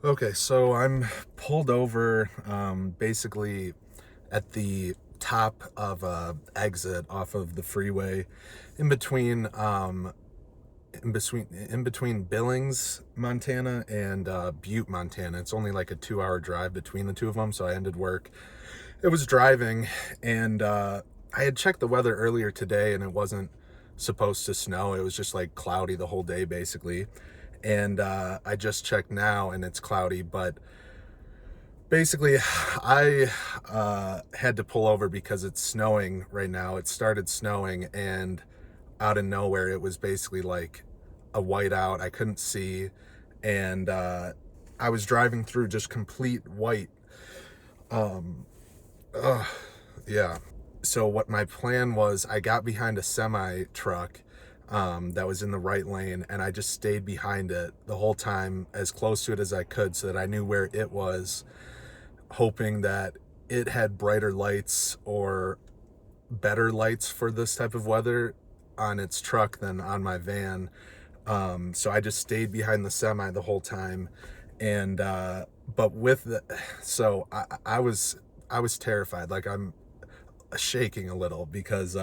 Okay, so I'm pulled over basically at the top of a exit off of the freeway in between in between Billings, Montana and Butte, Montana. It's only like a 2-hour drive between the two of them, so I ended work. It was driving and I had checked the weather earlier today and it wasn't supposed to snow. It was just like cloudy the whole day basically. And I just checked now and it's cloudy, but basically I had to pull over because it's snowing right now. It started snowing and out of nowhere it was basically like a whiteout. I couldn't see, and I was driving through just complete white. Yeah. So what my plan was, I got behind a semi truck that was in the right lane, and I just stayed behind it the whole time, as close to it as I could, so that I knew where it was, hoping that it had brighter lights or better lights for this type of weather on its truck than on my van. So I just stayed behind the semi the whole time, and but with the so I was terrified. Like I'm shaking a little because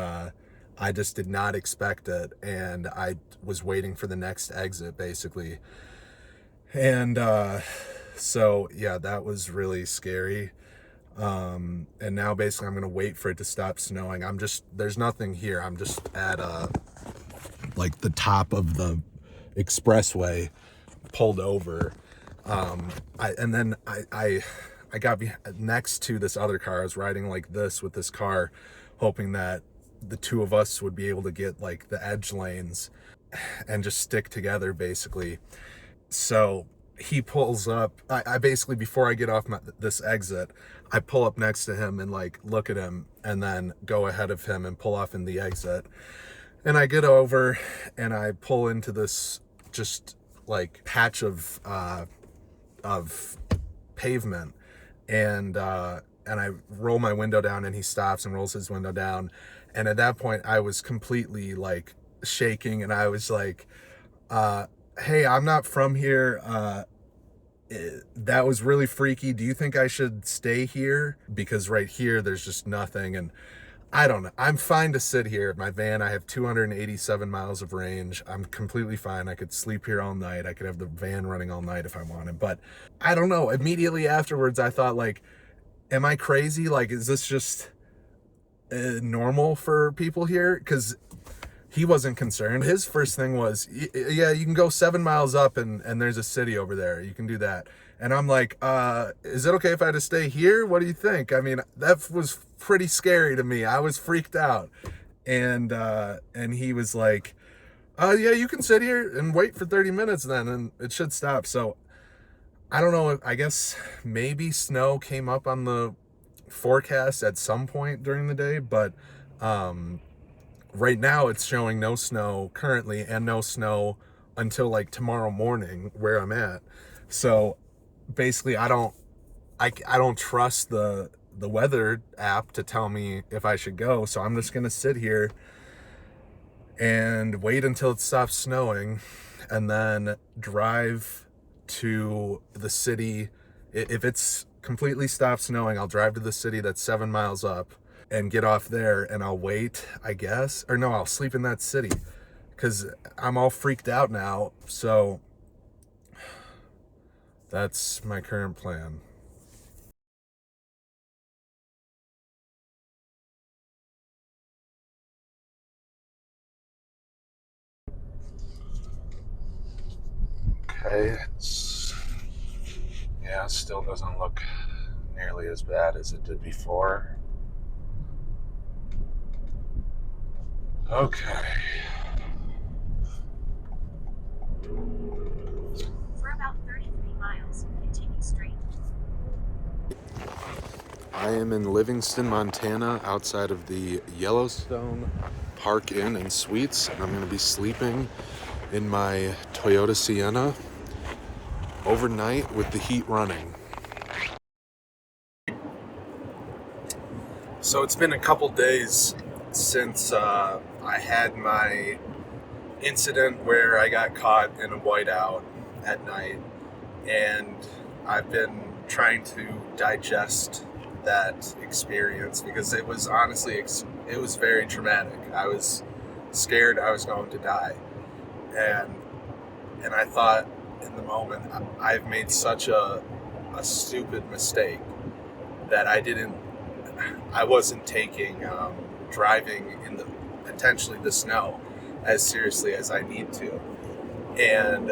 I just did not expect it, and I was waiting for the next exit basically. And so yeah, that was really scary. And now basically I'm gonna wait for it to stop snowing. There's nothing here. I'm just at like the top of the expressway, pulled over. I got next to this other car. I was riding like this with this car, hoping that the two of us would be able to get like the edge lanes and just stick together basically. So he pulls up. I basically, before I get off this exit, I pull up next to him and like look at him and then go ahead of him and pull off in the exit. And I get over and I pull into this just like patch of pavement, and I roll my window down and he stops and rolls his window down. And at that point I was completely like shaking, and I was like, hey, I'm not from here. That was really freaky. Do you think I should stay here? Because right here there's just nothing. And I don't know. I'm fine to sit here. My van, I have 287 miles of range. I'm completely fine. I could sleep here all night. I could have the van running all night if I wanted. But I don't know. Immediately afterwards, I thought, like, am I crazy? Like, is this just normal for people here? Because he wasn't concerned. His first thing was, yeah, you can go 7 miles up and there's a city over there. You can do that. And I'm like, is it okay if I just stay here? What do you think? I mean, that was pretty scary to me. I was freaked out. And he was like, yeah, you can sit here and wait for 30 minutes then, and it should stop. So I don't know. I guess maybe snow came up on the forecast at some point during the day, but right now it's showing no snow currently, and no snow until like tomorrow morning where I'm at. So basically I don't trust the weather app to tell me if I should go. So I'm just gonna sit here and wait until it stops snowing, and then drive to the city. If it's completely stopped snowing, I'll drive to the city that's 7 miles up and get off there, and I'll wait, I guess. Or no, I'll sleep in that city because I'm all freaked out now. So that's my current plan. Okay, yeah, still doesn't look nearly as bad as it did before. Okay. For about 33 miles, continue straight. I am in Livingston, Montana, outside of the Yellowstone Park Inn and Suites, and I'm going to be sleeping in my Toyota Sienna overnight with the heat running. So it's been a couple days since I had my incident where I got caught in a whiteout at night, and I've been trying to digest that experience because it was honestly, it was very traumatic. I was scared I was going to die. And, and I thought in the moment, I've made such a stupid mistake that I wasn't taking driving in the potentially the snow as seriously as I need to. And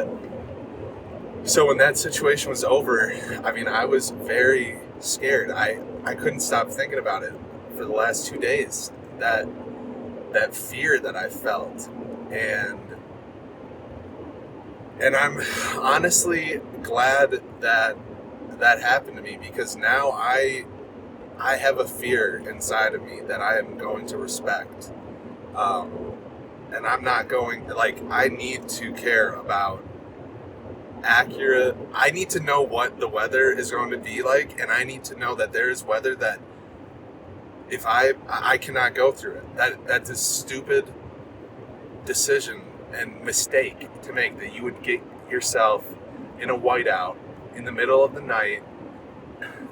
so when that situation was over, I mean, I was very scared. I couldn't stop thinking about it for the last 2 days. That fear that I felt, and I'm honestly glad that that happened to me, because now I have a fear inside of me that I am going to respect. And I'm not going, like, I need to care about I need to know what the weather is going to be like, and I need to know that there is weather that if I cannot go through it. That's a stupid decision and mistake to make, that you would get yourself in a whiteout in the middle of the night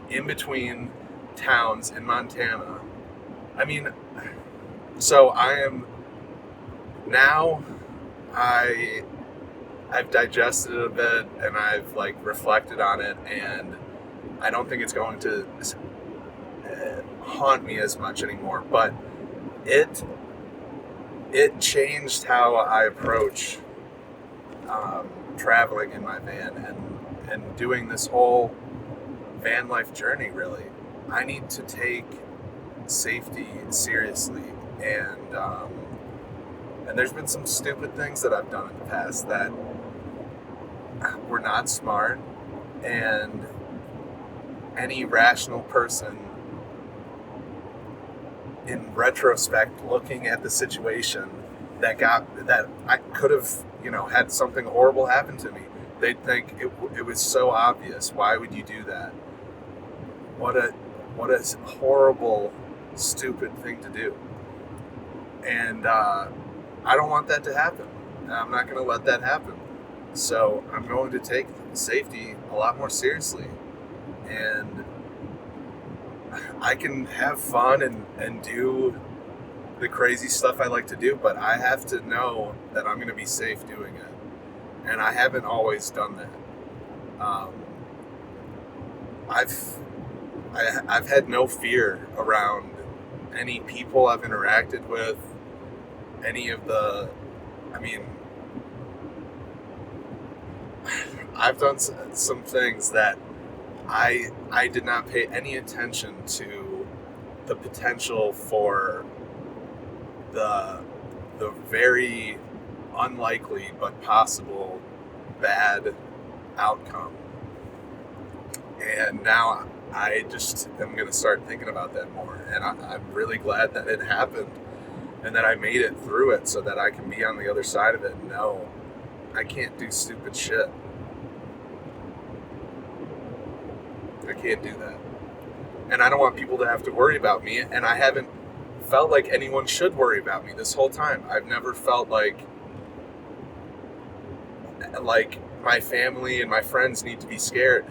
in between towns in Montana. I mean, so now I've digested it a bit, and I've like reflected on it, and I don't think it's going to haunt me as much anymore. But it changed how I approach traveling in my van and doing this whole van life journey. Really, I need to take safety seriously, and there's been some stupid things that I've done in the past that were not smart, and any rational person in retrospect, looking at the situation that I could have, had something horrible happen to me, they'd think it was so obvious. Why would you do that? What a horrible, stupid thing to do. And I don't want that to happen. I'm not going to let that happen. So I'm going to take safety a lot more seriously. And I can have fun and do the crazy stuff I like to do, but I have to know that I'm going to be safe doing it. And I haven't always done that. I've had no fear around any people I've interacted with, any of the, I mean, I've done some things that I did not pay any attention to the potential for the very unlikely but possible bad outcome. And now I just am going to start thinking about that more. And I'm really glad that it happened and that I made it through it, so that I can be on the other side of it and know I can't do stupid shit. I can't do that. And I don't want people to have to worry about me, and I haven't felt like anyone should worry about me this whole time. I've never felt like my family and my friends need to be scared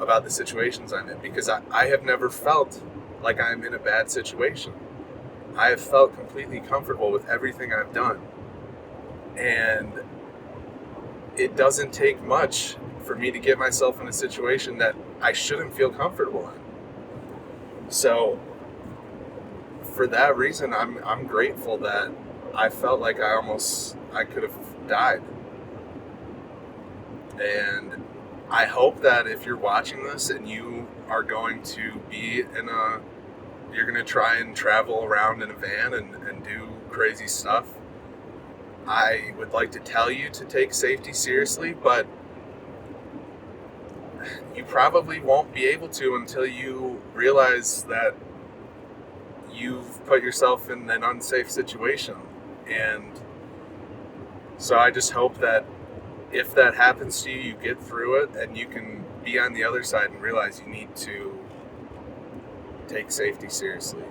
about the situations I'm in, because I have never felt like I'm in a bad situation. I have felt completely comfortable with everything I've done. And it doesn't take much for me to get myself in a situation that I shouldn't feel comfortable in. So for that reason, I'm grateful that I felt like I could have died. And I hope that if you're watching this and you are going to be you're going to try and travel around in a van and do crazy stuff, I would like to tell you to take safety seriously, but you probably won't be able to until you realize that you've put yourself in an unsafe situation. And so I just hope that if that happens to you, you get through it and you can be on the other side and realize you need to take safety seriously.